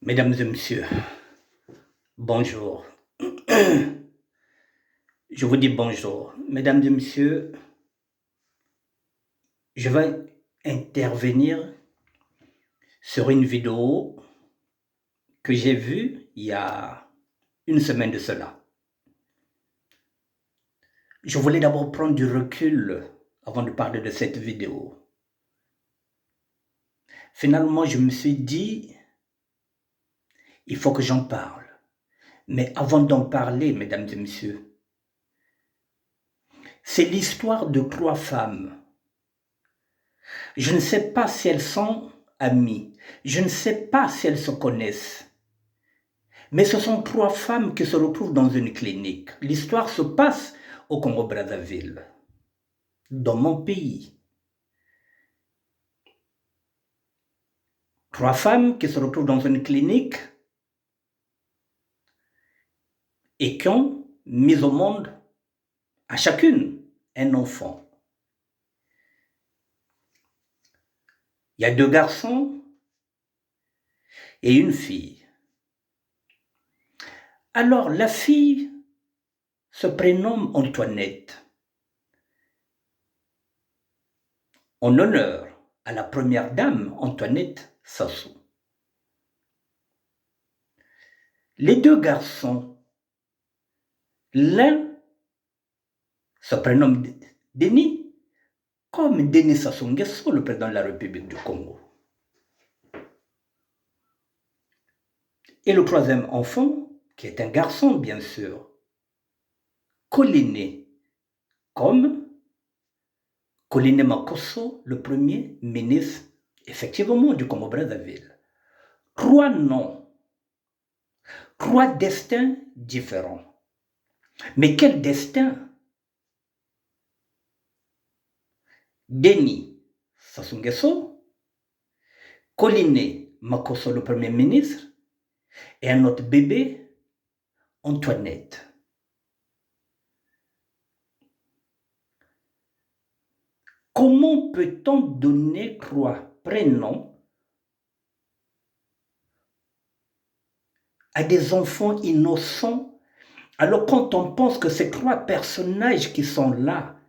Mesdames et messieurs, bonjour. Je vous dis bonjour. Mesdames et messieurs, je vais intervenir sur une vidéo que j'ai vue il y a une semaine de cela. Je voulais d'abord prendre du recul avant de parler de cette vidéo. Finalement, je me suis dit, il faut que j'en parle. Mais avant d'en parler, mesdames et messieurs, c'est l'histoire de 3 femmes. Je ne sais pas si elles sont amies. Je ne sais pas si elles se connaissent. Mais ce sont 3 femmes qui se retrouvent dans une clinique. L'histoire se passe au Congo-Brazzaville, dans mon pays. 3 femmes qui se retrouvent dans une clinique et qui ont mis au monde à chacune un enfant. Il y a 2 garçons et une fille. Alors la fille se prénomme Antoinette, en honneur à la première dame Antoinette Sassou. Les 2 garçons, l'un se prénomme Denis, comme Denis Sassou Nguesso, le président de la République du Congo. Et le 3e enfant, qui est un garçon bien sûr, Koliné, comme Koliné Makosso, le premier ministre, effectivement, du Congo-Brazzaville. 3 noms, 3 destins différents. Mais quel destin? Denis Sassou Nguesso, Koliné Makosso, le premier ministre, et un autre bébé, Antoinette. Comment peut-on donner 3 prénoms à des enfants innocents, alors quand on pense que ces 3 personnages qui sont là,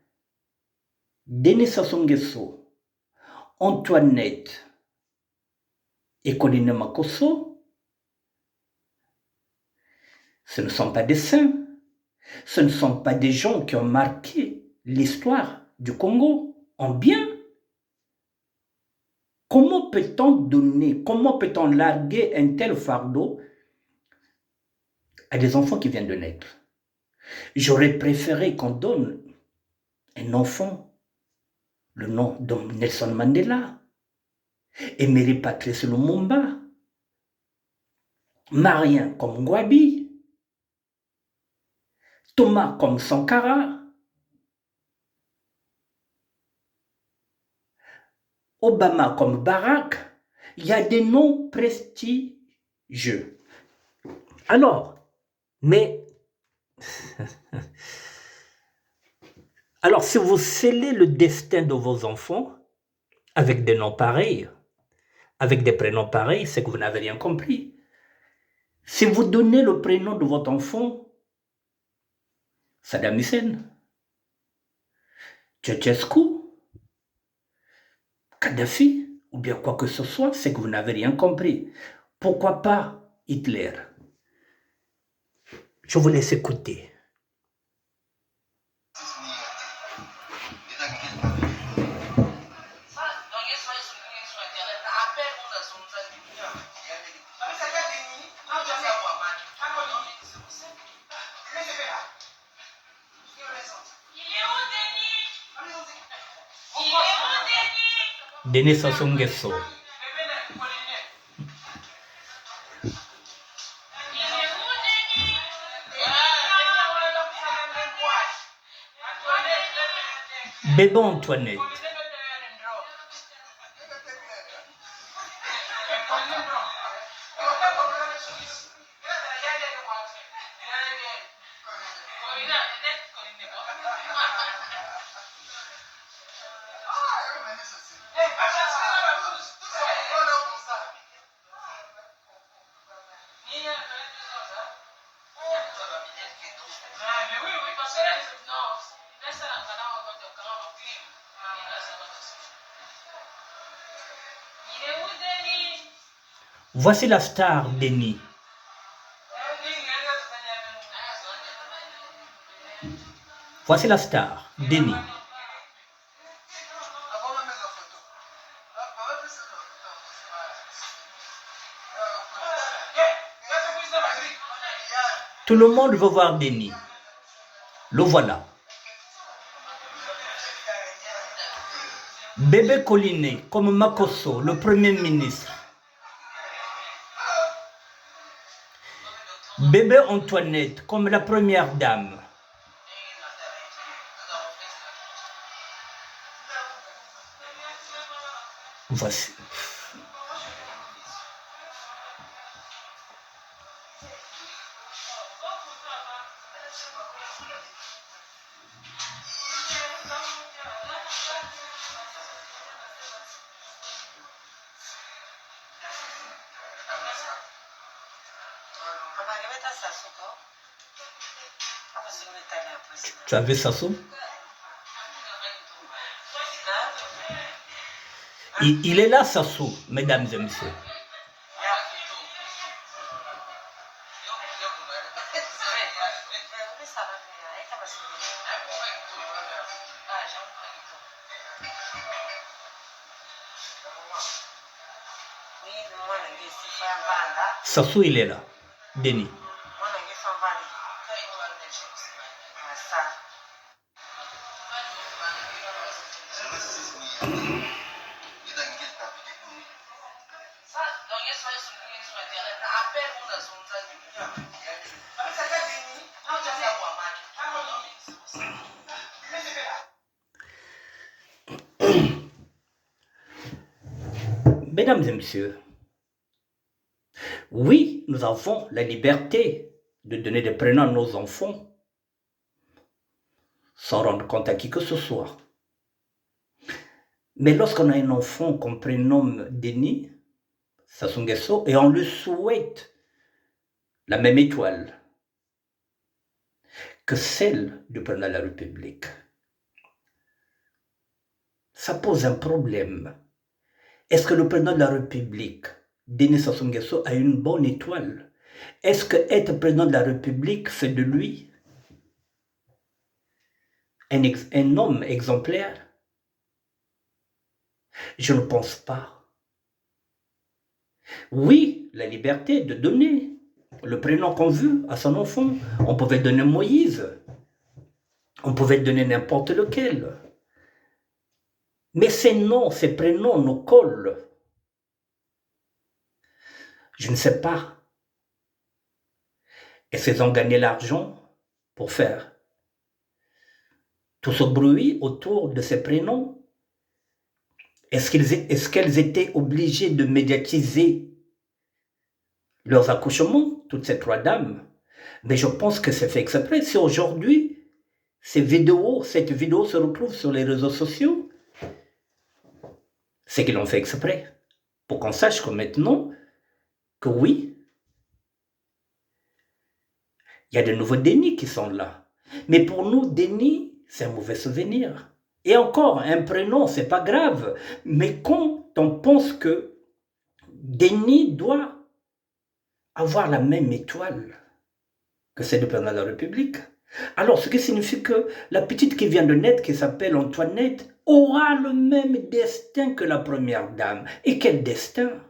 Denis Sassou Nguesso, Antoinette et Koliné Makosso, ce ne sont pas des saints, ce ne sont pas des gens qui ont marqué l'histoire du Congo en bien. Comment peut-on donner, comment peut-on larguer un tel fardeau à des enfants qui viennent de naître? J'aurais préféré qu'on donne un enfant le nom de Nelson Mandela, Emery Patrice Lumumba, Marien comme Ngouabi, Thomas comme Sankara, Obama comme Barack. Il y a des noms prestigieux. Alors, si vous scellez le destin de vos enfants avec des noms pareils, avec des prénoms pareils, c'est que vous n'avez rien compris. Si vous donnez le prénom de votre enfant, Saddam Hussein, Ceausescu, Kadhafi, ou bien quoi que ce soit, c'est que vous n'avez rien compris. Pourquoi pas Hitler? Je vous laisse écouter. Denis Sassou Nguesso. Bébé Antoinette. Voici la star Denis. Voici la star Denis. Tout le monde veut voir Denis. Le voilà. Bébé Collinet, comme Makosso, le Premier ministre. Bébé Antoinette, comme la Première Dame. Voici. Tu as vu Sassou? Il est là, Sassou, mesdames et messieurs. Sassou, il est là. Denis. Mesdames et messieurs, oui, nous avons la liberté de donner des prénoms à nos enfants sans rendre compte à qui que ce soit. Mais lorsqu'on a un enfant qu'on prénomme Denis, Sassou Nguesso, et on lui souhaite la même étoile que celle du président de la République, ça pose un problème. Est-ce que le président de la République, Denis Sassou Nguesso, a une bonne étoile? Est-ce que être président de la République fait de lui un homme exemplaire? Je ne pense pas. Oui, la liberté de donner le prénom qu'on veut à son enfant. On pouvait donner Moïse. On pouvait donner n'importe lequel. Mais ces noms, ces prénoms nous collent. Je ne sais pas. Est-ce qu'ils ont gagné l'argent pour faire tout ce bruit autour de ces prénoms? Est-ce qu'elles étaient obligées de médiatiser leurs accouchements, toutes ces trois dames? Mais je pense que c'est fait exprès. Si aujourd'hui, cette vidéo se retrouve sur les réseaux sociaux, c'est qu'ils l'ont fait exprès. Pour qu'on sache que maintenant, que oui, il y a de nouveaux Denis qui sont là. Mais pour nous, Denis, c'est un mauvais souvenir. Et encore, un prénom, c'est pas grave. Mais quand on pense que Denis doit avoir la même étoile que celle du président de la République, alors ce qui signifie que la petite qui vient de naître, qui s'appelle Antoinette, aura le même destin que la première dame. Et quel destin?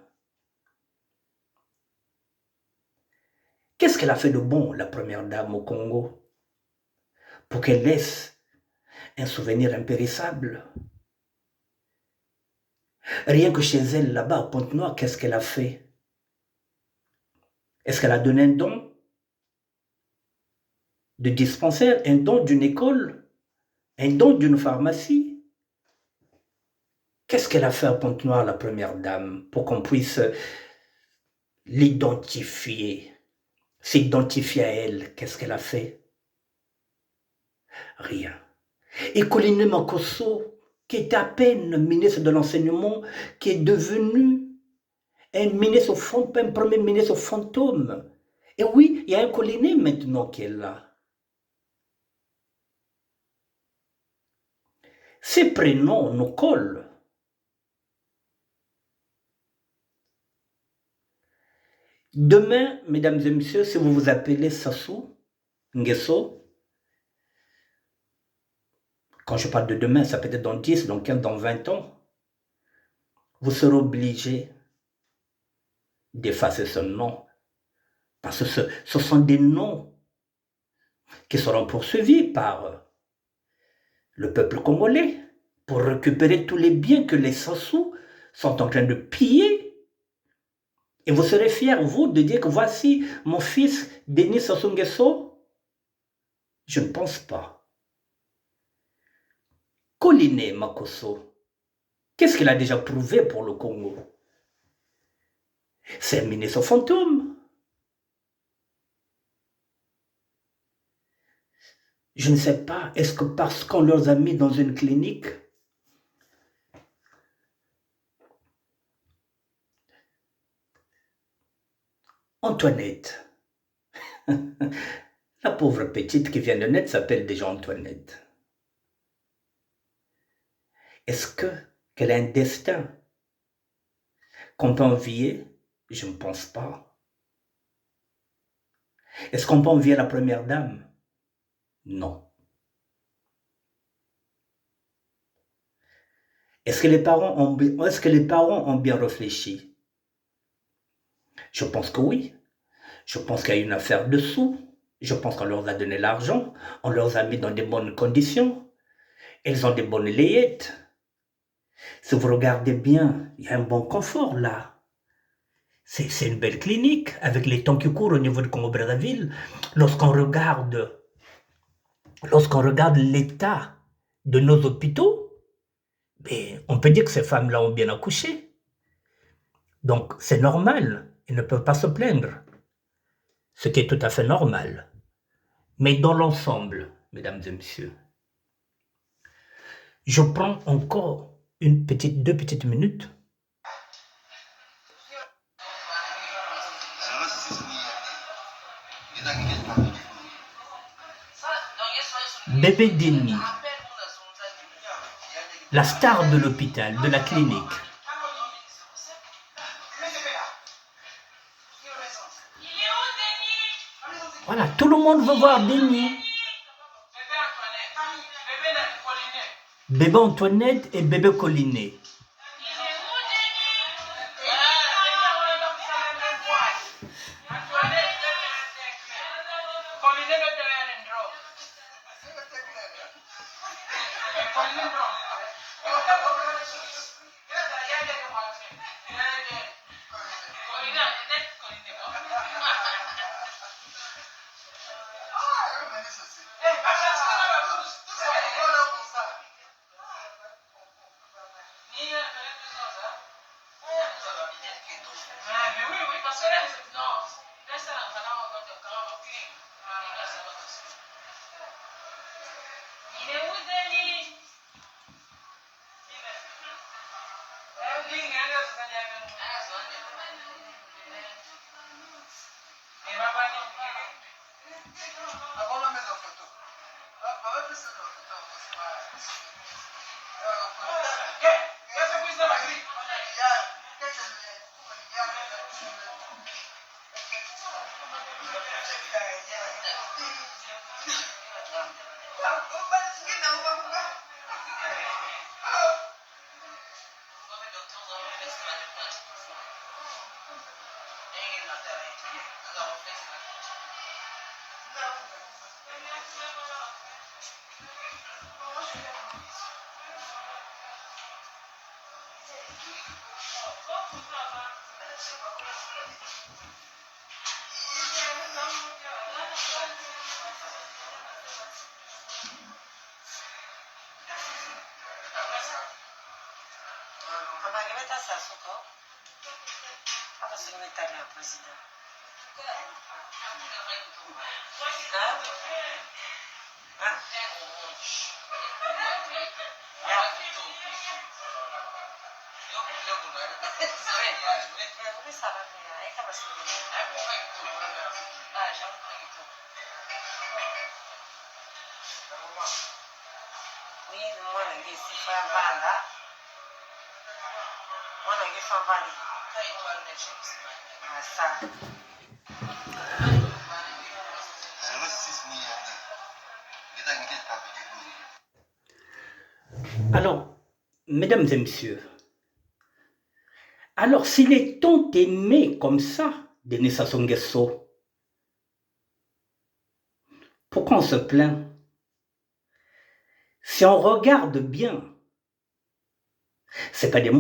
Qu'est-ce qu'elle a fait de bon, la première dame au Congo, pour qu'elle laisse un souvenir impérissable? Rien que chez elle, là-bas, à Pointe-Noire, qu'est-ce qu'elle a fait? Est-ce qu'elle a donné un don de dispensaire, un don d'une école, un don d'une pharmacie? Qu'est-ce qu'elle a fait à Pointe-Noire, la première dame, pour qu'on puisse l'identifier, s'identifier à elle? Qu'est-ce qu'elle a fait? Rien. Et Colline Makosso, qui était à peine ministre de l'Enseignement, qui est devenu un premier ministre fantôme. Et oui, il y a un Colline maintenant qui est là. Ces prénoms nous collent. Demain, mesdames et messieurs, si vous vous appelez Sassou Nguesso, quand je parle de demain, ça peut être dans 10, dans 15, dans 20 ans, vous serez obligé d'effacer ce nom. Parce que ce sont des noms qui seront poursuivis par le peuple congolais pour récupérer tous les biens que les Sassou sont en train de piller. Et vous serez fiers, vous, de dire que voici mon fils Denis Sassou Nguesso? Je ne pense pas. Collinet Makosso, qu'est-ce qu'il a déjà prouvé pour le Congo? C'est un ministre fantôme. Je ne sais pas, est-ce que parce qu'on leur a mis dans une clinique, Antoinette, la pauvre petite qui vient de naître s'appelle déjà Antoinette. Est-ce qu'elle a un destin qu'on peut envier? Je ne pense pas. Est-ce qu'on peut envier la première dame? Non. Est-ce que les parents ont bien réfléchi? Je pense que oui. Je pense qu'il y a une affaire dessous. Je pense qu'on leur a donné l'argent. On leur a mis dans des bonnes conditions. Elles ont des bonnes layettes. Si vous regardez bien, il y a un bon confort là. C'est une belle clinique avec les temps qui courent au niveau de Congo-Brazzaville. Lorsqu'on regarde l'état de nos hôpitaux, on peut dire que ces femmes-là ont bien accouché. Donc c'est normal, ils ne peuvent pas se plaindre, ce qui est tout à fait normal. Mais dans l'ensemble, mesdames et messieurs, je prends encore deux petites minutes. Bébé Denis, la star de l'hôpital, de la clinique. Voilà, tout le monde veut voir Denis. Bébé Antoinette et bébé Collinet. Alors, mesdames et messieurs, alors s'il est tant aimé comme ça, Denis Sassou Nguesso, pourquoi on se plaint? Si on regarde bien, c'est pas des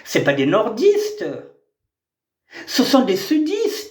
c'est pas des nordistes, ce sont des sudistes.